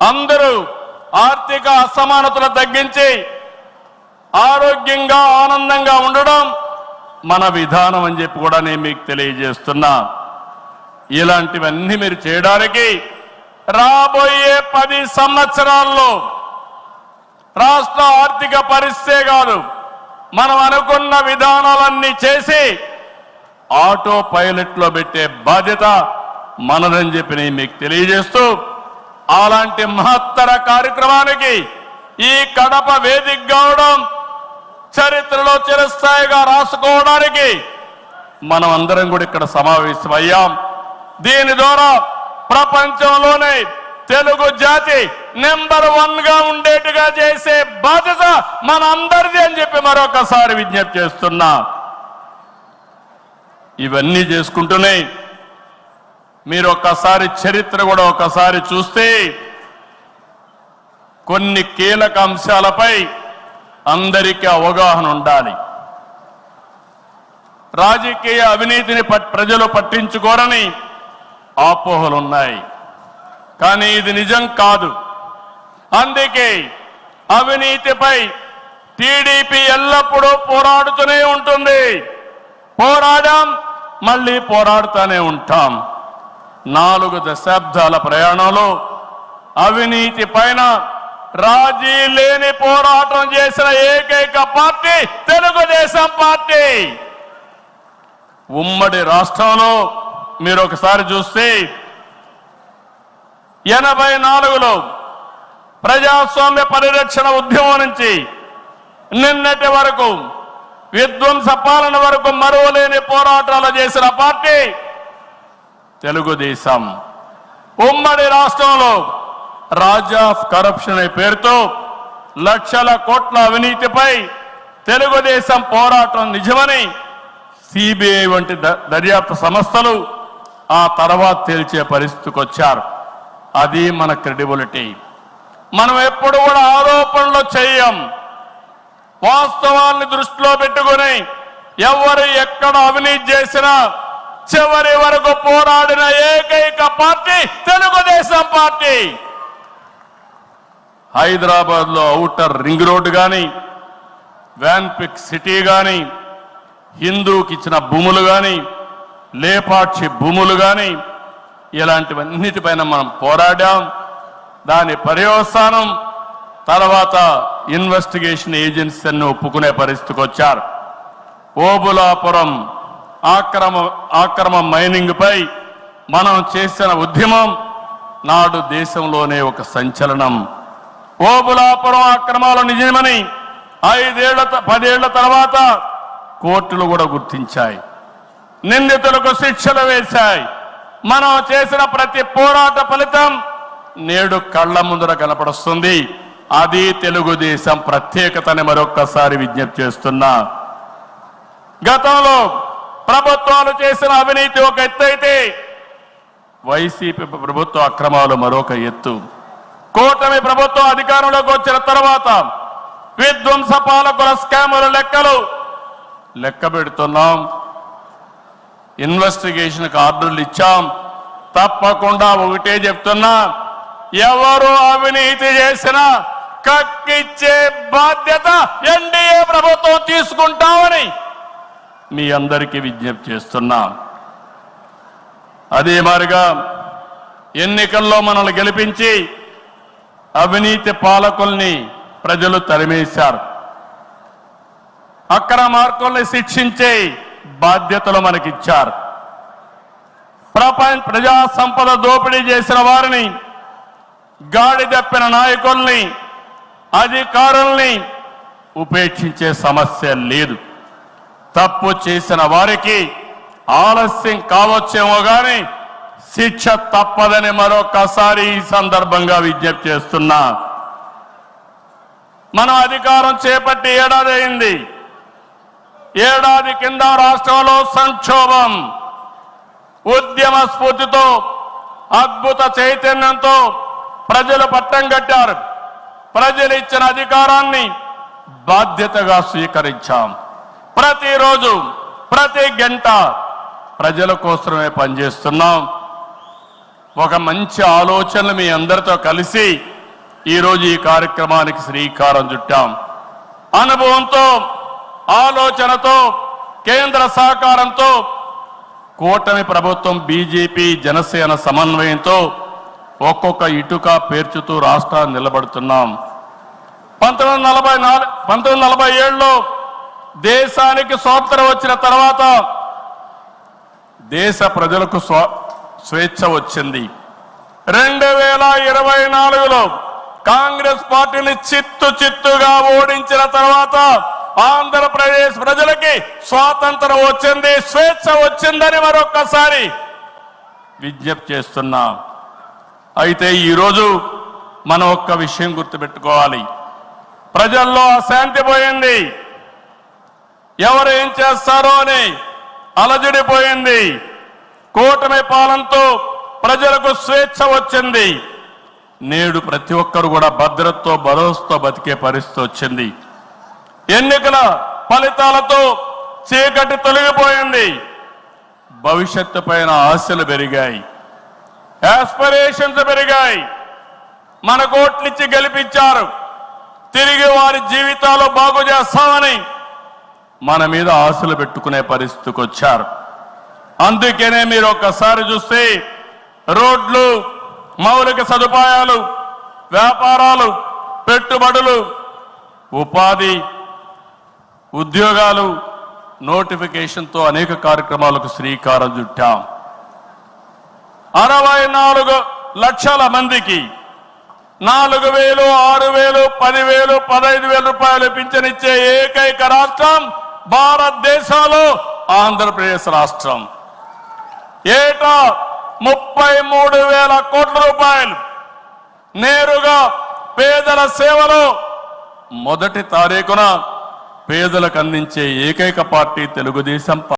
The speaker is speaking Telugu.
అందరూ ఆర్థిక అసమానతలు తగ్గించి ఆరోగ్యంగా ఆనందంగా ఉండడం మన విధానం అని చెప్పి కూడా నేను మీకు తెలియజేస్తున్నా. ఇలాంటివన్నీ మీరు చేయడానికి రాబోయే 10 సంవత్సరాల్లో రాష్ట్ర ఆర్థిక పరిస్థితే కాదు, మనం అనుకున్న విధానాలన్నీ చేసి ఆటో పైలట్లో పెట్టే బాధ్యత మనదని చెప్పి నేను మీకు తెలియజేస్తూ, అలాంటి మహత్తర కార్యక్రమానికి ఈ కడప వేదిక కావడం, చరిత్రలో చిరస్థాయిగా రాసుకోవడానికి మనం అందరం కూడా ఇక్కడ సమావేశమయ్యాం. దీని ద్వారా ప్రపంచంలోనే తెలుగు జాతి నెంబర్ 1 గా ఉండేట్టుగా చేసే బాధ్యత మన అందరిది అని చెప్పి మరొకసారి విజ్ఞప్తి చేస్తున్నా. ఇవన్నీ చేసుకుంటూనే మీరు ఒక్కసారి చరిత్ర కూడా ఒకసారి చూస్తే కొన్ని కీలక అంశాలపై అందరికీ అవగాహన ఉండాలి. రాజకీయ అవినీతిని ప్రజలు పట్టించుకోరని అపోహలున్నాయి, కానీ ఇది నిజం కాదు. అందుకే అవినీతిపై టీడీపీ ఎల్లప్పుడూ పోరాడుతూనే ఉంటుంది. పోరాడాం, మళ్ళీ పోరాడుతూనే ఉంటాం. 4 దశాబ్దాల ప్రయాణంలో అవినీతి పైన రాజీ లేని పోరాటం చేసిన ఏకైక పార్టీ తెలుగుదేశం పార్టీ. ఉమ్మడి రాష్ట్రంలో మీరు ఒకసారి చూస్తే 84లో ప్రజాస్వామ్య పరిరక్షణ ఉద్యమం నుంచి నిన్నటి వరకు విధ్వంస పాలన వరకు మరువలేని పోరాటాలు చేసిన పార్టీ తెలుగుదేశం. ఉమ్మడి రాష్ట్రంలో రాజా ఆఫ్ కరప్షన్ అనే పేరుతో లక్షల కోట్ల అవినీతిపై తెలుగుదేశం పోరాటం నిజమని సిబిఐ వంటి దర్యాప్తు సంస్థలు ఆ తర్వాత తేల్చే పరిస్థితికి వచ్చారు. అది మన క్రెడిబిలిటీ. మనం ఎప్పుడు కూడా ఆరోపణలు చేయం. వాస్తవాన్ని దృష్టిలో పెట్టుకుని ఎవరు ఎక్కడ అవినీతి చేసినా చివరి వరకు పోరాడిన ఏకైక పార్టీ తెలుగుదేశం పార్టీ. హైదరాబాద్ లో ఔటర్ రింగ్ రోడ్డు కానీ, వ్యాన్పిక్ సిటీ కానీ, హిందూకి ఇచ్చిన భూములు కానీ, లేపాక్షి భూములు కానీ, ఇలాంటివన్నిటిపైన మనం పోరాడాం. దాని పర్యవసానం తర్వాత ఇన్వెస్టిగేషన్ ఏజెన్సీ అన్ని ఒప్పుకునే పరిస్థితికి వచ్చారు. ఓబులాపురం ఆక్రమ మైనింగ్ పై మనం చేసిన ఉద్యమం నాడు దేశంలోనే ఒక సంచలనం. ఓబులాపురం అక్రమాలు నిజమని 10 ఏళ్ల తర్వాత కోర్టులు కూడా గుర్తించాయి. నిందితులకు శిక్షలు వేశాయి. మనం చేసిన ప్రతి పోరాట ఫలితం నేడు కళ్ళ ముందర కనపడుస్తుంది. అది తెలుగుదేశం ప్రత్యేకతని మరొక్కసారి విజ్ఞప్తి చేస్తున్నా. గతంలో ప్రభుత్వాలు చేసిన అవినీతి ఒక ఎత్తు అయితే వైసీపీ ప్రభుత్వ అక్రమాలు మరొక ఎత్తు. కూటమి ప్రభుత్వం అధికారంలోకి వచ్చిన తర్వాత విధ్వంస పాలకుల స్కాముల లెక్కలు లెక్క పెడుతున్నాం. ఇన్వెస్టిగేషన్కి ఆర్డర్లు ఇచ్చాం. తప్పకుండా ఒకటే చెప్తున్నా, ఎవరు అవినీతి చేసినా కక్కిచ్చే బాధ్యత ఎన్డీఏ ప్రభుత్వం తీసుకుంటామని మీ అందరికీ విజ్ఞప్తి చేస్తున్నా. అదే మాదిరిగా ఎన్నికల్లో మనల్ని గెలిపించి అవినీతి పాలకుల్ని ప్రజలు తరిమేశారు. అక్రమార్కుల్ని శిక్షించే బాధ్యతలు మనకిచ్చారు. ప్రజా సంపద దోపిడీ చేసిన వారిని, గాడి తప్పిన నాయకుల్ని, అధికారుల్ని ఉపేక్షించే సమస్య లేదు. తప్పు చేసిన వారికి ఆలస్యం కావచ్చేమో కానీ శిక్ష తప్పదని మరొకసారి ఈ సందర్భంగా విజ్ఞప్తి చేస్తున్నా. మనం అధికారం చేపట్టి ఏడాది అయింది. ఏడాది కింద రాష్ట్రంలో సంక్షోభం, ఉద్యమ స్ఫూర్తితో, అద్భుత చైతన్యంతో ప్రజలు పట్టం కట్టారు. ప్రజలు ఇచ్చిన అధికారాన్ని బాధ్యతగా స్వీకరించాం. ప్రతిరోజు ప్రతి గంట ప్రజల కోసమే పనిచేస్తున్నాం. ఒక మంచి ఆలోచనలు మీ అందరితో కలిసి ఈరోజు ఈ కార్యక్రమానికి శ్రీకారం చుట్టాం. అనుభవంతో, ఆలోచనతో, కేంద్ర సహకారంతో కూటమి ప్రభుత్వం బీజేపీ జనసేన సమన్వయంతో ఒక్కొక్క ఇటుక పేర్చుతూ రాష్ట్రాన్ని నిలబడుతున్నాం. 1947లో దేశానికి స్వాతంత్రం వచ్చిన తర్వాత దేశ ప్రజలకు స్వేచ్ఛ వచ్చింది. 2024లో కాంగ్రెస్ పార్టీని చిత్తుగా ఓడించిన తర్వాత ఆంధ్రప్రదేశ్ ప్రజలకి స్వాతంత్రం వచ్చింది, స్వేచ్ఛ వచ్చిందని మరొక్కసారి విజ్ఞప్తి చేస్తున్నా. అయితే ఈరోజు మనం ఒక్క విషయం గుర్తుపెట్టుకోవాలి. ప్రజల్లో అశాంతి పోయింది, ఎవరు ఏం చేస్తారో అని అలజడిపోయింది. కూటమి పాలనతో ప్రజలకు స్వేచ్ఛ వచ్చింది. నేడు ప్రతి ఒక్కరు కూడా భద్రతతో, భరోసాతో బతికే పరిస్థితి వచ్చింది. ఎన్నికల ఫలితాలతో చీకటి తొలగిపోయింది. భవిష్యత్తు పైన ఆశలు పెరిగాయి, ఆస్పిరేషన్స్ పెరిగాయి. మన కోట్లిచ్చి గెలిపించారు, తిరిగి వారి జీవితాలు బాగు చేస్తామని మన మీద ఆశలు పెట్టుకునే పరిస్థితికి వచ్చారు. అందుకనే మీరు ఒక్కసారి చూస్తే రోడ్లు, మౌలిక సదుపాయాలు, వ్యాపారాలు, పెట్టుబడులు, ఉపాధి, ఉద్యోగాలు, నోటిఫికేషన్తో అనేక కార్యక్రమాలకు శ్రీకారం చుట్టాం. 64 లక్షల మందికి 4,000, 6,000, 10,000, 15,000 రూపాయలు పింఛనిచ్చే ఏకైక రాష్ట్రం భారతదేశంలో ఆంధ్రప్రదేశ్ రాష్ట్రం. ఏటా 33,000 కోట్ల రూపాయలు నేరుగా పేదల సేవలో మొదటి తారీఖున పేదలకు అందించే ఏకైక పార్టీ తెలుగుదేశం.